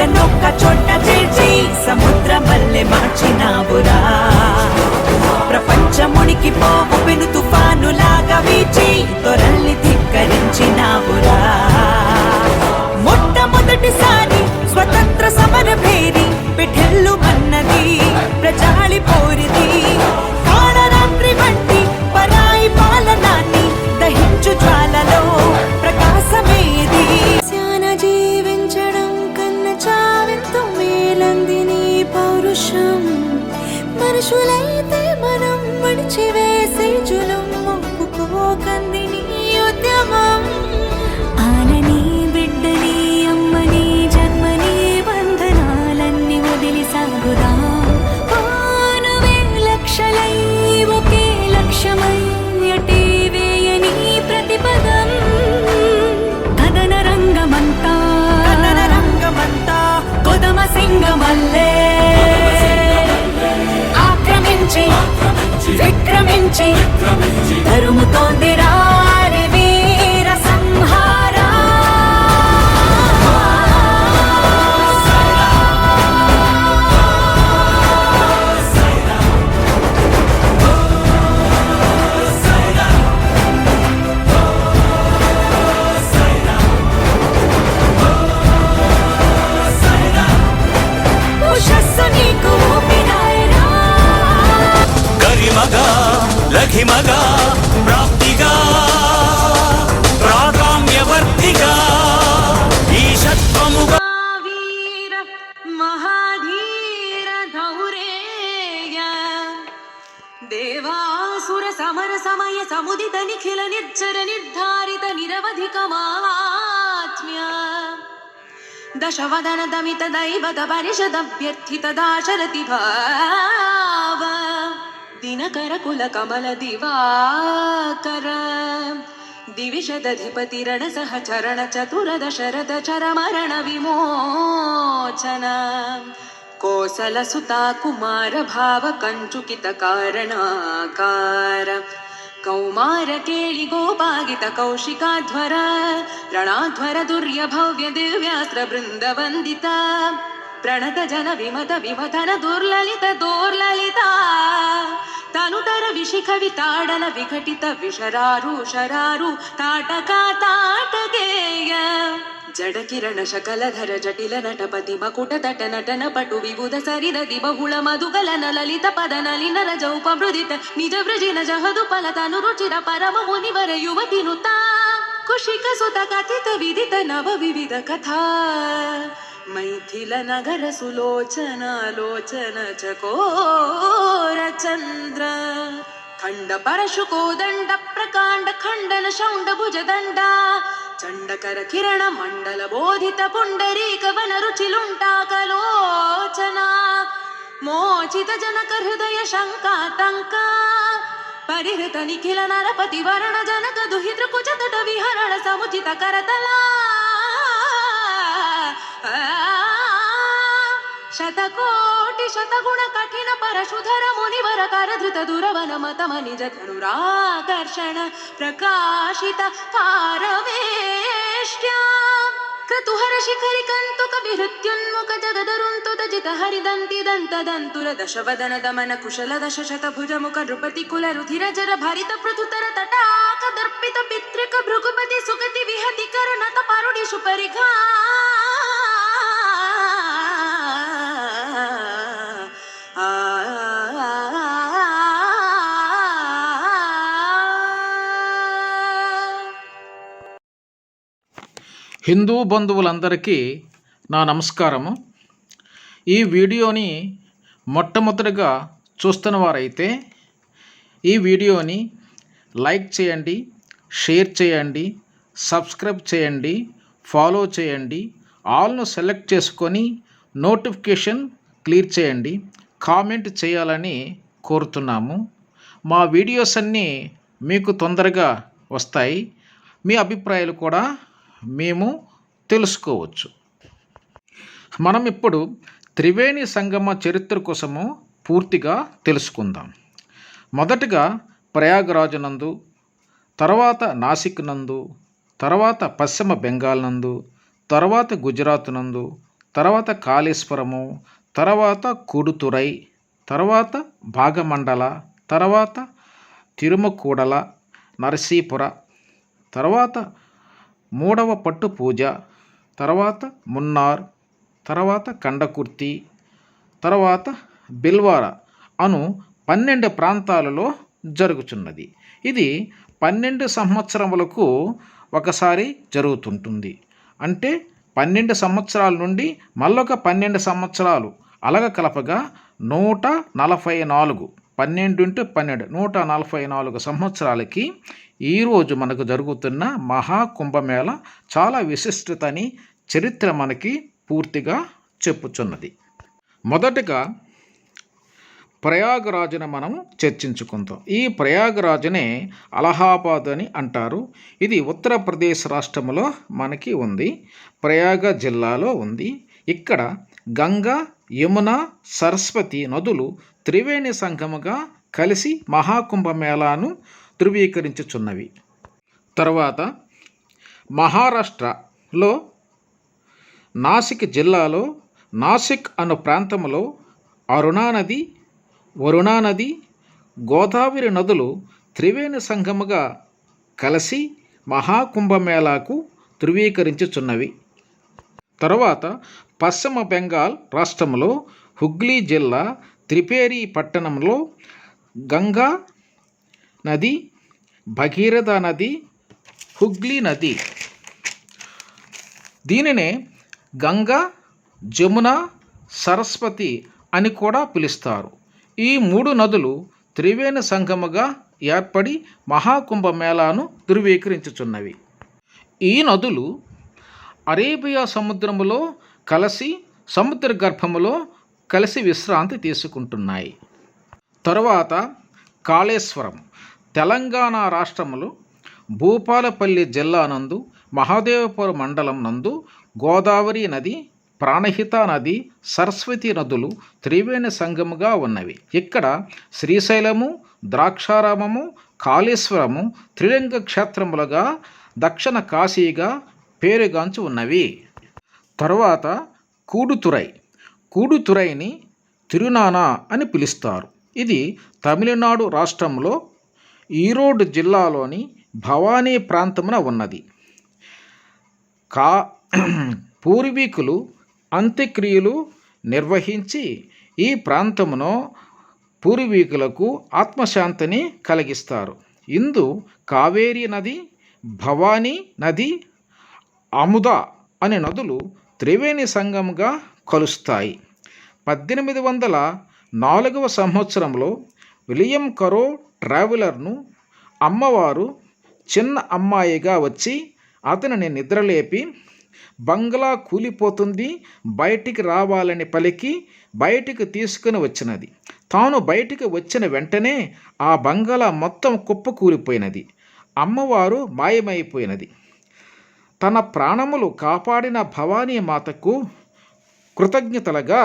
నదులనొక్క చోట చేర్చి సముద్రమల్లె మార్చినావురా. ప్రపంచమునికి పోవు పెను తుఫానులాగా వీచి దొరల్ని ధిక్కరించినావురా. మొట్టమొదటిసారి స్వతంత్ర సమర భేరి పిఠెల్లు మన్నది ప్రజాళి పోరిది. కాళరాత్రి వంటి పరాయి పాలనాన్ని దహించు జ్వాలలో ప్రకాశమేది. ధ్యాన జీవించడం కన్న చావెంతో మేలందిని పౌరుషం. మనుషులైతే మనం మడిచివేసే జులం ఒప్పుకోకందిని ఉద్యమం. ఆనని బిడ్డని అమ్మని జన్మని బంధనాలన్నీ వదిలి సాగుదా. ఆనువే లక్షలై ఒకే లక్ష్యమై అటే వేయని ప్రతిపదం. కథన రంగమంతా కొదమ సింగమల్లే ఆక్రమించి విక్రమించి తరుముతోంది రారి వీర సంహారా. ఉషస్సు నీకు ఊపిరాయరా. గరిమగా లఘిమగా ప్రాప్తిగా ప్రాగామ్యవర్తిగా ఈశత్వముగా వీర మహాధీర ధౌరేయ దేవాసుర సమర సమయ సముదిత నిఖిల నిర్జర నిర్ధారిత నిరవధిక మాహాత్మ్య. దశవదన దమిత దైవత పరిషదభ్యర్థిత దాశరథి భావ. దినకర కుల కమల దివాకర దివిషదధిపతి రణ సహచరణ చతుర దశరథ చరమరణ విమోచన. కోసల సుతా కుమార భావ కంచుకిత కారణాకార. కౌమార కేళి గోపాగిత కౌశికాధ్వర రణాధ్వర దుర్య భవ్య దివ్యాస్త్ర బృంద వందిత. ప్రణత జన విమత విమథన దుర్లలిత దోర్లలిత. తనుతర విశిఖ వితాడన విఘటిత విషరారు శరారు తాటకా తాటగేయ. జడ కిరణ శకలధర జటిల నటపతి మకుట తట నటన పటు విబుధ సరిదది బహుళ మధుగలన లలిత పద నలిన రజౌపమృదిత నిజ వృజిన జహదు ఫలతను రుచిర పరమ మునివర యువతి నుత. కుషిక సుత కథిత విదిత నవ వివిధ కథా. మైథిల నగర సులోచన లోచన చకోర చంద్ర. ఖండ పరశు కోదండ ప్రకాండ ఖండన శౌండ భుజదండ. చండకర కిరణ మండల బోధిత పుండరీక వన రుచిలుంటాకలోచన. మోచిత జనక హృదయ శంకాతంక. పరిహృత నిఖిల నరపతి వరణ జనక దుహితృ కుచతట విహరణ సముచిత కరతలా. శతకోటి శతగుణ కఠిన పరశుధర మునివర కరధృత దురవన మతమ నిజ ధనురాకర్షణ ప్రకాశిత పారవేష్ట్య. క్రతుహర శిఖరి కంతుక విహృత్యున్ముఖ జగదరుంతుత జిత హరిదంతి దంత దంతుర దశవదన దమన కుశల దశ శత భుజముఖ నృపతి కుల రుధిర జర భరిత పృథుతర తటాక దర్పిత పితృక భృగుపతి సుగతి విహతి కరుణత పరుడి సుపరిఘా. హిందూ బంధువులందరికీ నా నమస్కారము. ఈ వీడియోని మొట్టమొదటిగా చూస్తున్న వారైతే ఈ వీడియోని లైక్ చేయండి, షేర్ చేయండి, సబ్స్క్రైబ్ చేయండి, ఫాలో చేయండి, ఆల్ను సెలెక్ట్ చేసుకొని నోటిఫికేషన్ క్లియర్ చేయండి, కామెంట్ చేయాలని కోరుతున్నాము. మా వీడియోస్ అన్నీ మీకు తొందరగా వస్తాయి. మీ అభిప్రాయాలు కూడా మేము తెలుసుకోవచ్చు. మనం ఇప్పుడు త్రివేణి సంగమ చరిత్ర కోసము పూర్తిగా తెలుసుకుందాం. మొదటగా ప్రయాగరాజు నందు, తర్వాత నాసిక్ నందు, తర్వాత పశ్చిమ బెంగాల్ నందు, తర్వాత గుజరాత్ నందు, తర్వాత కాళేశ్వరము, తర్వాత కూడుతురై, తర్వాత భాగమండల, తర్వాత తిరుమకూడల, నరసీపుర, తర్వాత మూడవ పట్టు పూజ, తర్వాత మున్నార్, తర్వాత కండకుర్తి, తర్వాత బిల్వార అను 12 ప్రాంతాలలో జరుగుతున్నది. ఇది 12 సంవత్సరములకు ఒకసారి జరుగుతుంటుంది. అంటే 12 సంవత్సరాల నుండి మళ్ళొక 12 సంవత్సరాలు అలగ కలపగా 144, 12 × 12 144 సంవత్సరాలకి ఈరోజు మనకు జరుగుతున్న మహాకుంభమేళ చాలా విశిష్టతని చరిత్ర మనకి పూర్తిగా చెప్పుచున్నది. మొదటగా ప్రయాగరాజును మనం చర్చించుకుందాం. ఈ ప్రయాగరాజునే అలహాబాద్ అని అంటారు. ఇది ఉత్తరప్రదేశ్ రాష్ట్రంలో మనకి ఉంది. ప్రయాగ జిల్లాలో ఉంది. ఇక్కడ గంగా, యమున, సరస్వతి నదులు త్రివేణి సంగముగా కలిసి మహాకుంభమేళాను ధృవీకరించుచున్నవి. తర్వాత మహారాష్ట్రలో నాసిక్ జిల్లాలో నాసిక్ అను ప్రాంతంలో అరుణా నది, వరుణా నది, గోదావరి నదులు త్రివేణి సంగముగా కలిసి మహాకుంభమేళాకు ధృవీకరించుచున్నవి. తర్వాత పశ్చిమ బెంగాల్ రాష్ట్రంలో హుగ్లీ జిల్లా త్రిపేరి పట్టణంలో గంగా నది, భగీరథ నది, హుగ్లీ నది, దీనినే గంగా, జమున, సరస్వతి అని కూడా పిలుస్తారు. ఈ 3 నదులు త్రివేణి సంగముగా ఏర్పడి మహాకుంభమేళాను ధృవీకరించుచున్నవి. ఈ నదులు అరేబియా సముద్రములో కలిసి సముద్ర గర్భములో కలిసి విశ్రాంతి తీసుకుంటున్నాయి. తరువాత కాళేశ్వరం తెలంగాణ రాష్ట్రములో భూపాలపల్లి జిల్లా నందు మహదేవపురం మండలం నందు గోదావరి నది, ప్రాణహిత నది, సరస్వతి నదులు త్రివేణి సంగముగా ఉన్నవి. ఇక్కడ శ్రీశైలము, ద్రాక్షారామము, కాళేశ్వరము త్రిలింగ క్షేత్రములుగా దక్షిణ కాశీగా పేరుగాంచి ఉన్నవి. తరువాత కూడుతురైని తిరునానా అని పిలుస్తారు. ఇది తమిళనాడు రాష్ట్రంలో ఈరోడ్ జిల్లాలోని భవానీ ప్రాంతమున ఉన్నది. పూర్వీకులు అంత్యక్రియలు నిర్వహించి ఈ ప్రాంతమును పూర్వీకులకు ఆత్మశాంతిని కలిగిస్తారు. ఇందు కావేరీ నది, భవానీ నది, అముద అనే నదులు త్రివేణి సంగముగా కలుస్తాయి. 1804వ సంవత్సరంలో విలియం కరో ట్రావెలర్ను అమ్మవారు చిన్న అమ్మాయిగా వచ్చి అతనిని నిద్రలేపి బంగ్లా కూలిపోతుంది, బయటికి రావాలని పలికి బయటికి తీసుకుని వచ్చినది. తాను బయటికి వచ్చిన వెంటనే ఆ బంగ్లా మొత్తం కుప్పకూలిపోయినది. అమ్మవారు మాయమైపోయినది. తన ప్రాణములు కాపాడిన భవానీ మాతకు కృతజ్ఞతలుగా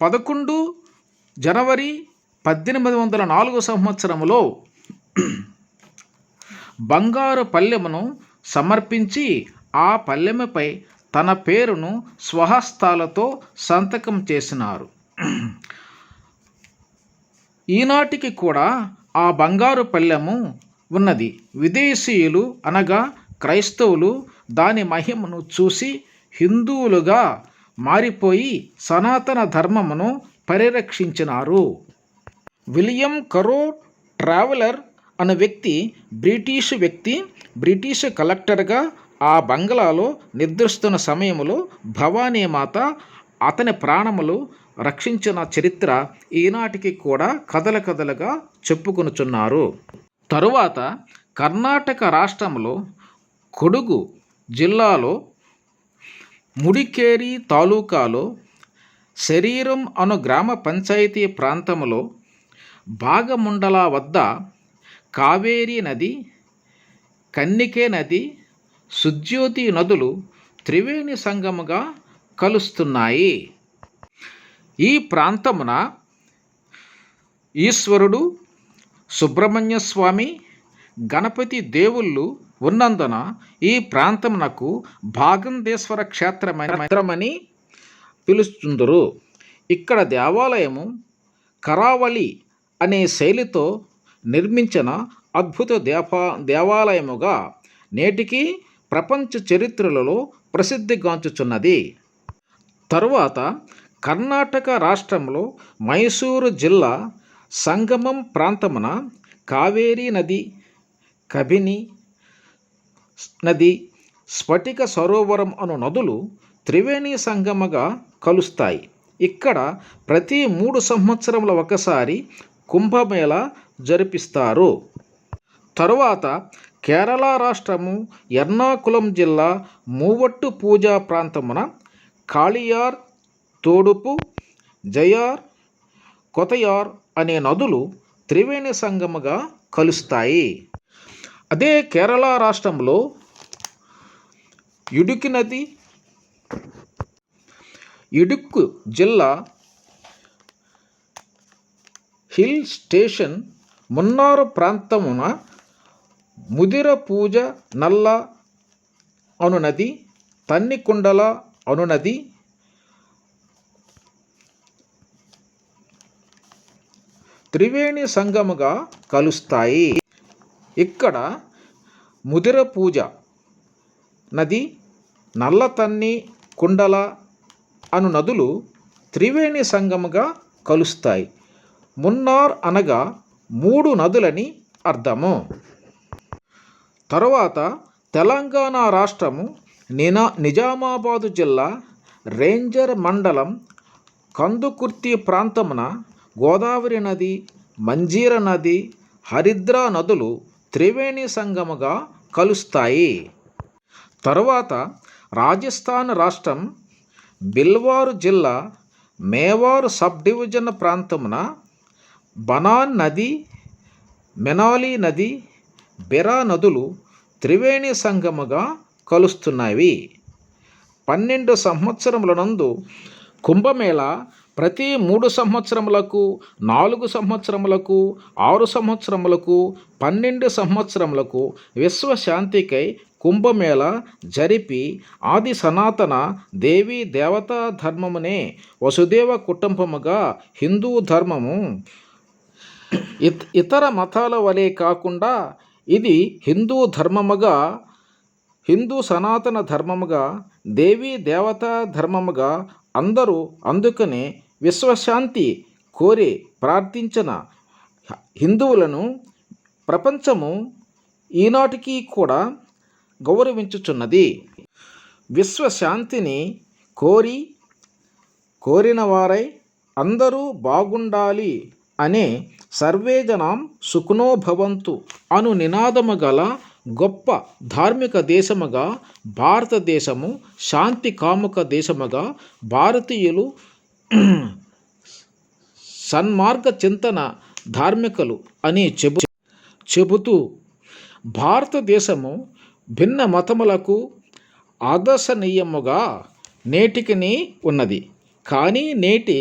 11 జనవరి 1804 సంవత్సరములో బంగారు పల్లెమును సమర్పించి ఆ పల్లెముపై తన పేరును స్వహస్తాలతో సంతకం చేసినారు. ఈనాటికి కూడా ఆ బంగారు పల్లెము ఉన్నది. విదేశీయులు అనగా క్రైస్తవులు దాని మహిమను చూసి హిందువులుగా మారిపోయి సనాతన ధర్మమును పరిరక్షించినారు. విలియం కరో ట్రావెలర్ అనే వ్యక్తి బ్రిటిష్ కలెక్టర్గా ఆ బంగ్లాలో నిద్రిస్తున్న సమయంలో భవానీమాత అతని ప్రాణములు రక్షించిన చరిత్ర ఈనాటికి కూడా కథలుగా చెప్పుకొనుచున్నారు. తరువాత కర్ణాటక రాష్ట్రంలో కొడుగు జిల్లాలో ముడికేరి తాలూకాలో శరీరం అను గ్రామ పంచాయతీ ప్రాంతంలో భాగమండల వద్ద కావేరీ నది, కన్నికే నది, సుజ్యోతి నదులు త్రివేణి సంగముగా కలుస్తున్నాయి. ఈ ప్రాంతమున ఈశ్వరుడు, సుబ్రహ్మణ్య స్వామి, గణపతి దేవుళ్ళు ఉన్నందున ఈ ప్రాంతమునకు భాగందేశ్వర క్షేత్రమని పిలుస్తుందరు. ఇక్కడ దేవాలయము కరావళి అనే శైలితో నిర్మించిన అద్భుత దేవాలయముగా నేటికి ప్రపంచ చరిత్రలలో ప్రసిద్ధిగాంచుచున్నది. తరువాత కర్ణాటక రాష్ట్రంలో మైసూరు జిల్లా సంగమం ప్రాంతమున కావేరీ నది, కబిని నది, స్ఫటిక సరోవరం అను నదులు త్రివేణి సంగమగా కలుస్తాయి. ఇక్కడ ప్రతి 3 సంవత్సరముల ఒకసారి కుంభమేళా జరిపిస్తారు. తరువాత కేరళ రాష్ట్రము ఎర్నాకుళం జిల్లా మూవట్టు పూజా ప్రాంతమున కాళియార్, తోడుపు, జయార్, కొతయార్ అనే నదులు త్రివేణి సంగమగా కలుస్తాయి. అదే కేరళ రాష్ట్రంలో ఇడుక్కి నది ఇడుక్కు జిల్లా హిల్ స్టేషన్ మున్నార్ ప్రాంతమున ముదిర పూజ నల్ల అనునది, తన్నికుండల అనునది, త్రివేణి సంగముగా కలుస్తాయి. ఇక్కడ ముదిర పూజ నది, నల్ల తన్ని కుండల అను నదులు త్రివేణి సంగముగా కలుస్తాయి. మున్నార్ అనగా 3 నదులని అర్థము. తరువాత తెలంగాణ రాష్ట్రము నిజామాబాదు జిల్లా రేంజర్ మండలం కందుకుర్తి ప్రాంతమున గోదావరి నది, మంజీర నది, హరిద్రా నదులు త్రివేణి సంగముగా కలుస్తాయి. తరువాత రాజస్థాన్ రాష్ట్రం బిల్వారు జిల్లా మేవారు సబ్ డివిజన్ ప్రాంతమున బనాన్ నది, మెనాలి నది, బెరా నదులు త్రివేణి సంగముగా కలుస్తున్నవి. 12 సంవత్సరముల నందు కుంభమేళా ప్రతి 3 సంవత్సరములకు, 4 సంవత్సరములకు, 6 సంవత్సరములకు, 12 సంవత్సరములకు విశ్వశాంతికై కుంభమేళా జరిపి ఆది సనాతన దేవీ దేవతా ధర్మమునే వసుదేవ కుటుంబముగా హిందూ ధర్మము ఇతర మతాల వలె కాకుండా ఇది హిందూ సనాతన ధర్మముగా, దేవీ దేవతా ధర్మముగా అందరూ అందుకనే విశ్వశాంతి కోరి ప్రార్థించిన హిందువులను ప్రపంచము ఈనాటికి కూడా గౌరవించుచున్నది. విశ్వశాంతిని కోరిన వారై అందరూ బాగుండాలి అనే సర్వేజనం సుఖనో భవంతు అను నినాదము గల గొప్ప ధార్మిక దేశముగా భారతదేశము, శాంతి కాముక దేశముగా భారతీయులు సన్మార్గ చింతన ధార్మికులు అని చెబుతూ భారతదేశము భిన్న మతములకు ఆదర్శనీయముగా నేటికి ఉన్నది. కానీ నేటి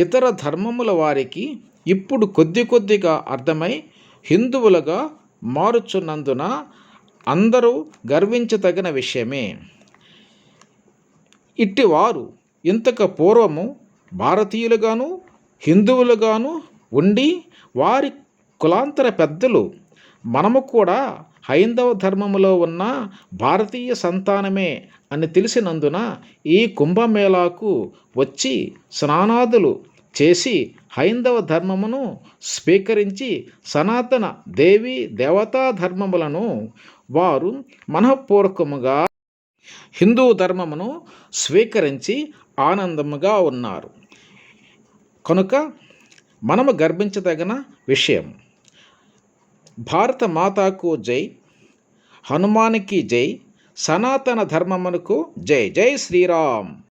ఇతర ధర్మముల వారికి ఇప్పుడు కొద్దిగా అర్థమై హిందువులుగా మారుచున్నందున అందరూ గర్వించదగిన విషయమే. ఇట్టివారు ఇంతకు పూర్వము భారతీయులుగాను హిందువులుగాను ఉండి వారి కులాంతర పెద్దలు మనము కూడా హైందవ ధర్మములో ఉన్న భారతీయ సంతానమే అని తెలిసినందున ఈ కుంభమేళాకు వచ్చి స్నానాదులు చేసి హైందవ ధర్మమును స్వీకరించి సనాతన దేవీ దేవతా ధర్మములను వారు మనఃపూర్వకముగా హిందూ ధర్మమును స్వీకరించి ఆనందముగా ఉన్నారు. కనుక మనము గర్వించదగిన విషయం. భారత మాతాకు జై, హనుమానికి జై, సనాతన ధర్మమునకు జై. జై శ్రీరామ్.